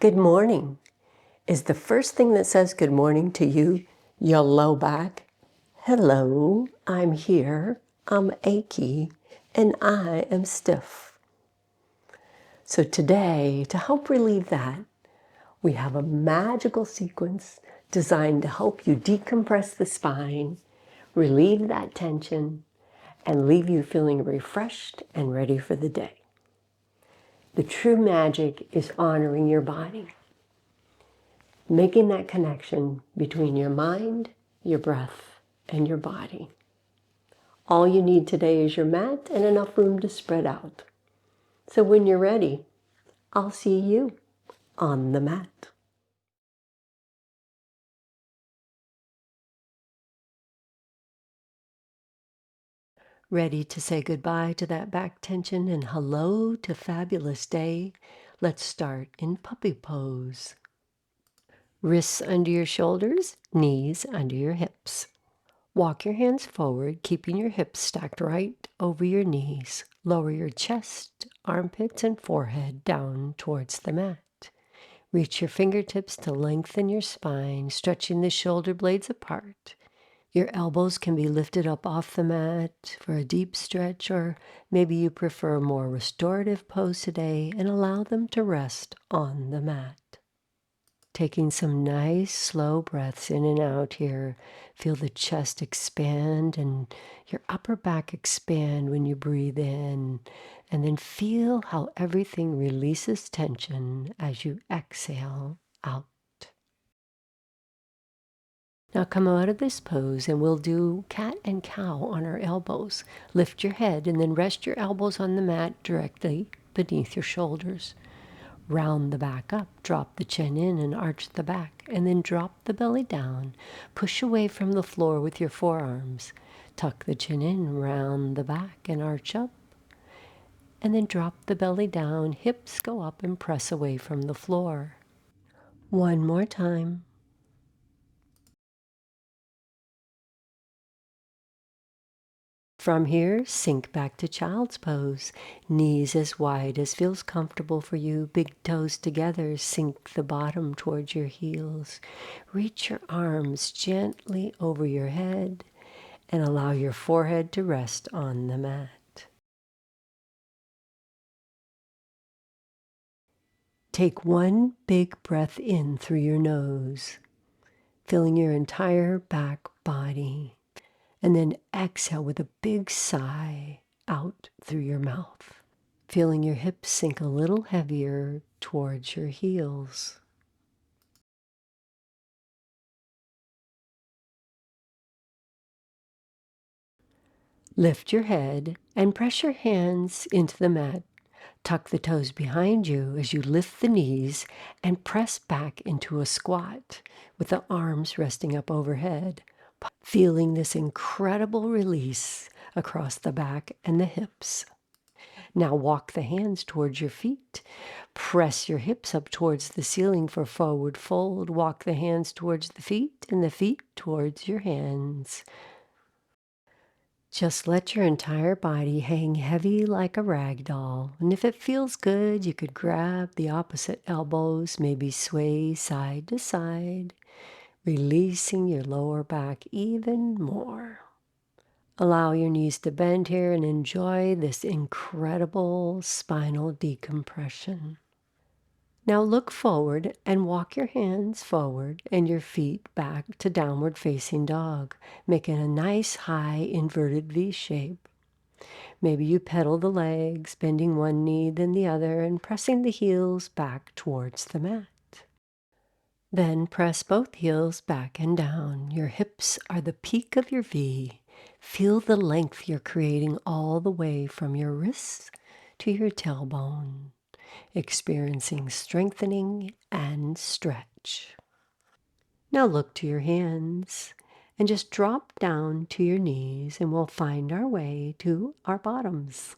Good morning is the first thing that says good morning to you, your low back. Hello, I'm here, I'm achy, and I am stiff. So today, to help relieve that, we have a magical sequence designed to help you decompress the spine, relieve that tension, and leave you feeling refreshed and ready for the day. The true magic is honoring your body, making that connection between your mind, your breath, and your body. All you need today is your mat and enough room to spread out. So when you're ready, I'll see you on the mat. Ready to say goodbye to that back tension and hello to fabulous day? Let's start in puppy pose. Wrists under your shoulders, knees under your hips. Walk your hands forward, keeping your hips stacked right over your knees. Lower your chest, armpits, and forehead down towards the mat. Reach your fingertips to lengthen your spine, stretching the shoulder blades apart. Your elbows can be lifted up off the mat for a deep stretch, or maybe you prefer a more restorative pose today and allow them to rest on the mat. Taking some nice slow breaths in and out here. Feel the chest expand and your upper back expand when you breathe in. And then feel how everything releases tension as you exhale out. Now come out of this pose and we'll do cat and cow on our elbows. Lift your head and then rest your elbows on the mat directly beneath your shoulders. Round the back up, drop the chin in and arch the back, and then drop the belly down. Push away from the floor with your forearms. Tuck the chin in, round the back and arch up, and then drop the belly down. Hips go up and press away from the floor. One more time. From here, sink back to child's pose. Knees as wide as feels comfortable for you. Big toes together. Sink the bottom towards your heels. Reach your arms gently over your head and allow your forehead to rest on the mat. Take one big breath in through your nose, filling your entire back body. And then exhale with a big sigh out through your mouth. Feeling your hips sink a little heavier towards your heels. Lift your head and press your hands into the mat. Tuck the toes behind you as you lift the knees and press back into a squat with the arms resting up overhead. Feeling this incredible release across the back and the hips. Now walk the hands towards your feet. Press your hips up towards the ceiling for forward fold. Walk the hands towards the feet and the feet towards your hands. Just let your entire body hang heavy like a rag doll. And if it feels good, you could grab the opposite elbows, maybe sway side to side, releasing your lower back even more. Allow your knees to bend here and enjoy this incredible spinal decompression. Now look forward and walk your hands forward and your feet back to downward facing dog, making a nice high inverted V shape. Maybe you pedal the legs, bending one knee then the other and pressing the heels back towards the mat. Then press both heels back and down. Your hips are the peak of your V. Feel the length you're creating all the way from your wrists to your tailbone, experiencing strengthening and stretch. Now look to your hands and just drop down to your knees and we'll find our way to our bottoms.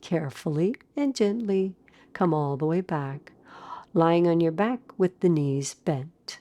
Carefully and gently come all the way back, lying on your back with the knees bent.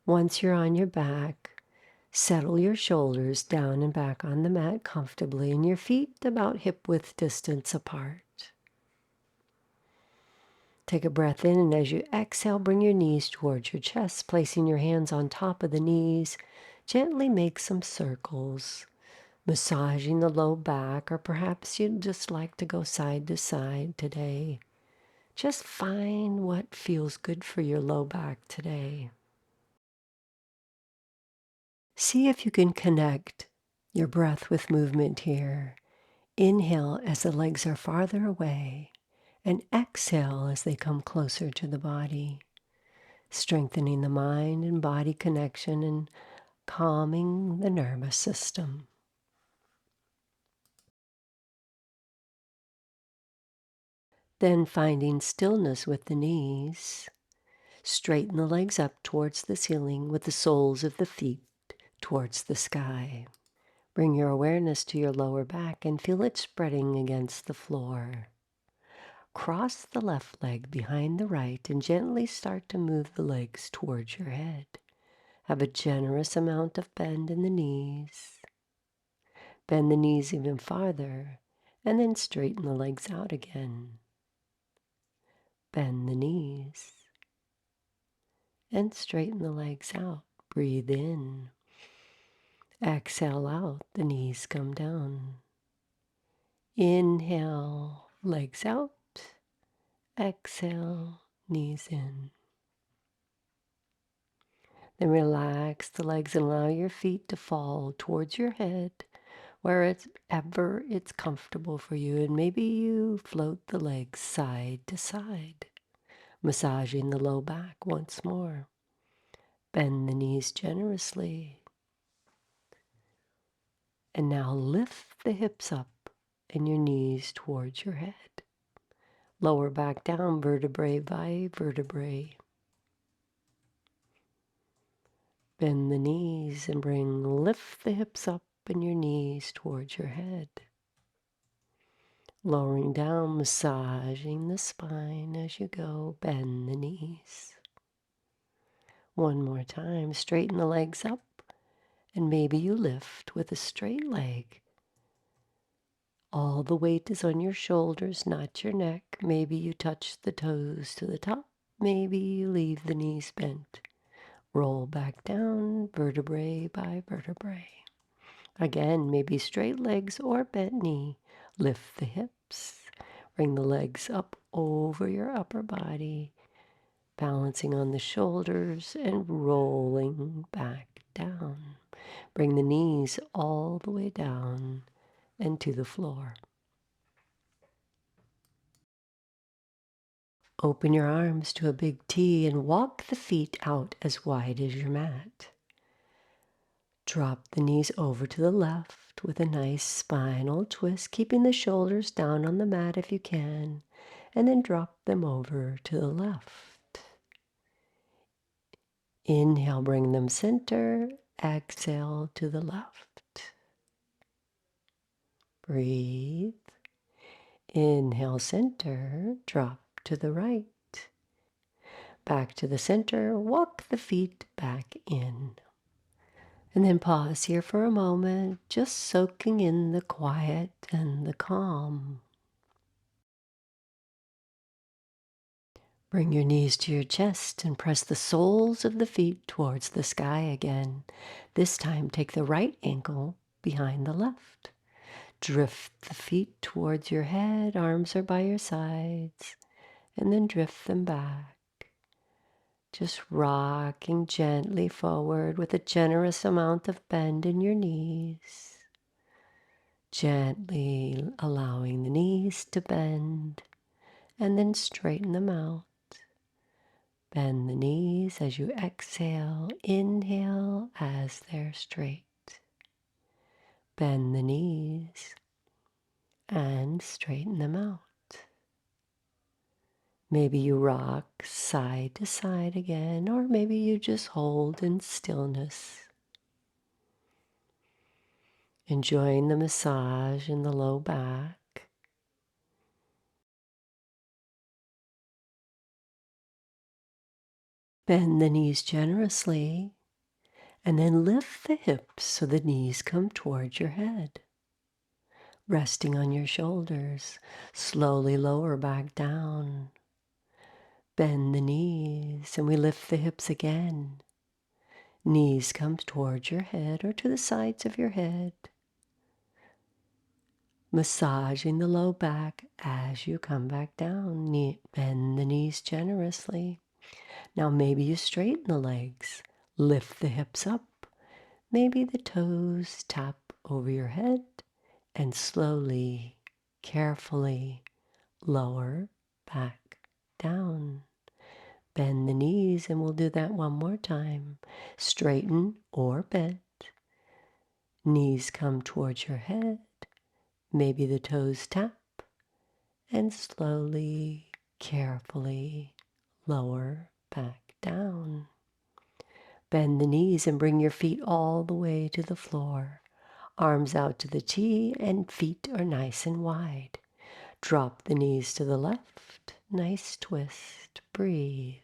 Once you're on your back, settle your shoulders down and back on the mat comfortably and your feet about hip-width distance apart. Take a breath in, and as you exhale, bring your knees towards your chest, placing your hands on top of the knees. Gently make some circles, massaging the low back, or perhaps you'd just like to go side to side today. Just find what feels good for your low back today. See if you can connect your breath with movement here. Inhale as the legs are farther away, and exhale as they come closer to the body, strengthening the mind and body connection and calming the nervous system. Then finding stillness with the knees, straighten the legs up towards the ceiling with the soles of the feet towards the sky. Bring your awareness to your lower back and feel it spreading against the floor. Cross the left leg behind the right and gently start to move the legs towards your head. Have a generous amount of bend in the knees. Bend the knees even farther and then straighten the legs out again. Bend the knees and straighten the legs out. Breathe in. Exhale out, the knees come down. Inhale, legs out. Exhale, knees in. Then relax the legs and allow your feet to fall towards your head wherever it's comfortable for you. And maybe you float the legs side to side, massaging the low back once more. Bend the knees generously. And now lift the hips up and your knees towards your head. Lower back down, vertebrae by vertebrae. Bend the knees and lift the hips up and your knees towards your head. Lowering down, massaging the spine as you go. Bend the knees. One more time, straighten the legs up, and maybe you lift with a straight leg. All the weight is on your shoulders, not your neck. Maybe you touch the toes to the top. Maybe you leave the knees bent. Roll back down, vertebrae by vertebrae. Again, maybe straight legs or bent knee. Lift the hips. Bring the legs up over your upper body, balancing on the shoulders and rolling back down. Bring the knees all the way down and to the floor. Open your arms to a big T and walk the feet out as wide as your mat. Drop the knees over to the left with a nice spinal twist, keeping the shoulders down on the mat if you can, and then drop them over to the left. Inhale, bring them center. Exhale to the left. Breathe. Inhale, center. Drop to the right. Back to the center. Walk the feet back in. And then pause here for a moment, just soaking in the quiet and the calm. Bring your knees to your chest and press the soles of the feet towards the sky again. This time, take the right ankle behind the left. Drift the feet towards your head, arms are by your sides, and then drift them back. Just rocking gently forward with a generous amount of bend in your knees. Gently allowing the knees to bend and then straighten them out. Bend the knees as you exhale. Inhale as they're straight. Bend the knees and straighten them out. Maybe you rock side to side again, or maybe you just hold in stillness. Enjoying the massage in the low back. Bend the knees generously, and then lift the hips so the knees come towards your head. Resting on your shoulders, slowly lower back down. Bend the knees and we lift the hips again. Knees come towards your head or to the sides of your head. Massaging the low back as you come back down. Bend the knees generously. Now maybe you straighten the legs. Lift the hips up. Maybe the toes tap over your head and slowly, carefully lower back down. Bend the knees and we'll do that one more time. Straighten or bend. Knees come towards your head. Maybe the toes tap and slowly, carefully lower back down. Bend the knees and bring your feet all the way to the floor. Arms out to the T and feet are nice and wide. Drop the knees to the left. Nice twist. Breathe.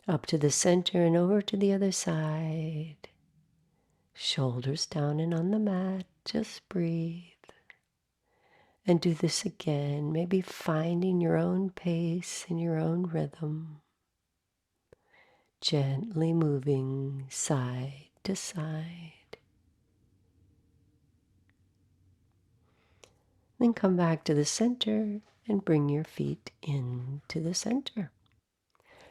Up to the center and over to the other side. Shoulders down and on the mat. Just breathe. And do this again, maybe finding your own pace and your own rhythm. Gently moving side to side. Then come back to the center and bring your feet into the center.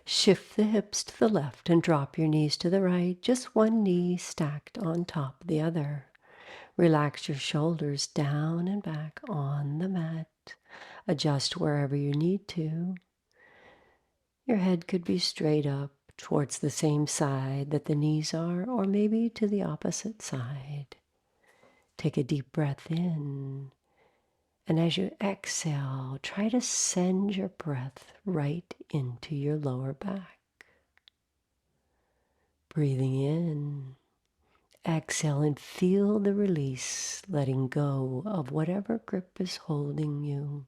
Shift the hips to the left and drop your knees to the right, just one knee stacked on top of the other. Relax your shoulders down and back on the mat. Adjust wherever you need to. Your head could be straight up towards the same side that the knees are, or maybe to the opposite side. Take a deep breath in. And as you exhale, try to send your breath right into your lower back. Breathing in, exhale and feel the release, letting go of whatever grip is holding you.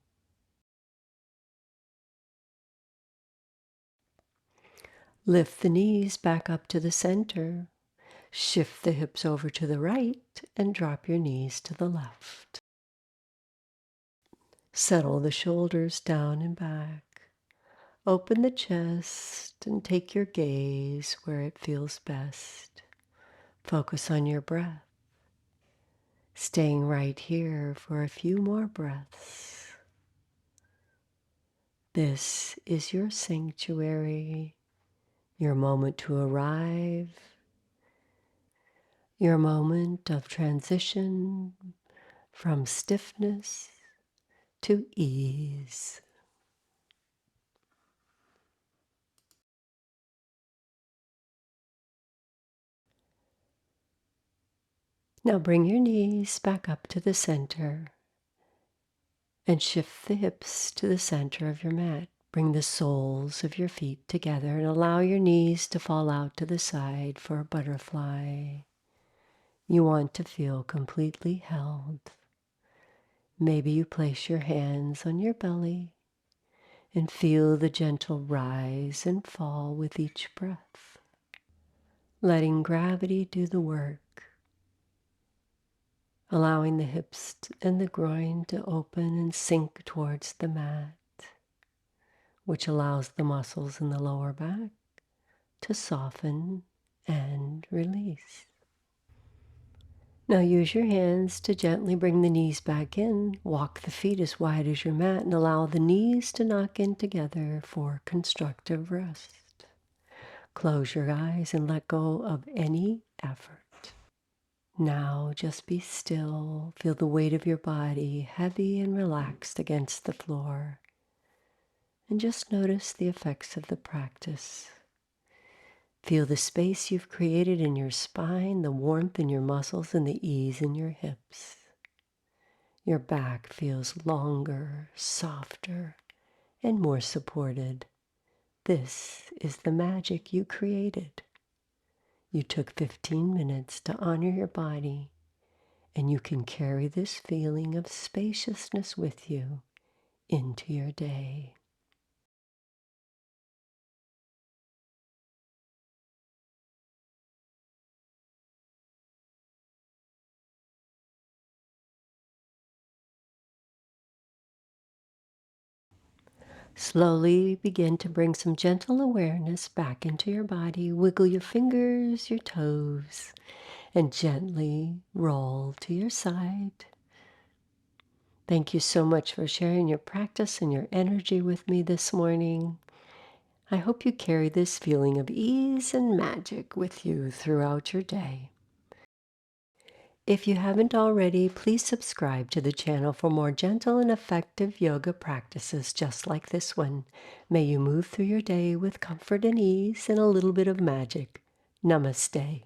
Lift the knees back up to the center. Shift the hips over to the right and drop your knees to the left. Settle the shoulders down and back. Open the chest and take your gaze where it feels best. Focus on your breath. Staying right here for a few more breaths. This is your sanctuary, your moment to arrive, your moment of transition from stiffness to ease. Now bring your knees back up to the center and shift the hips to the center of your mat. Bring the soles of your feet together and allow your knees to fall out to the side for a butterfly. You want to feel completely held. Maybe you place your hands on your belly and feel the gentle rise and fall with each breath. Letting gravity do the work. Allowing the hips and the groin to open and sink towards the mat, which allows the muscles in the lower back to soften and release. Now use your hands to gently bring the knees back in. Walk the feet as wide as your mat and allow the knees to knock in together for constructive rest. Close your eyes and let go of any effort. Now just be still. Feel the weight of your body heavy and relaxed against the floor. And just notice the effects of the practice. Feel the space you've created in your spine, the warmth in your muscles, and the ease in your hips. Your back feels longer, softer, and more supported. This is the magic you created. You took 15 minutes to honor your body, and you can carry this feeling of spaciousness with you into your day. Slowly begin to bring some gentle awareness back into your body. Wiggle your fingers, your toes, and gently roll to your side. Thank you so much for sharing your practice and your energy with me this morning. I hope you carry this feeling of ease and magic with you throughout your day. If you haven't already, please subscribe to the channel for more gentle and effective yoga practices just like this one. May you move through your day with comfort and ease and a little bit of magic. Namaste.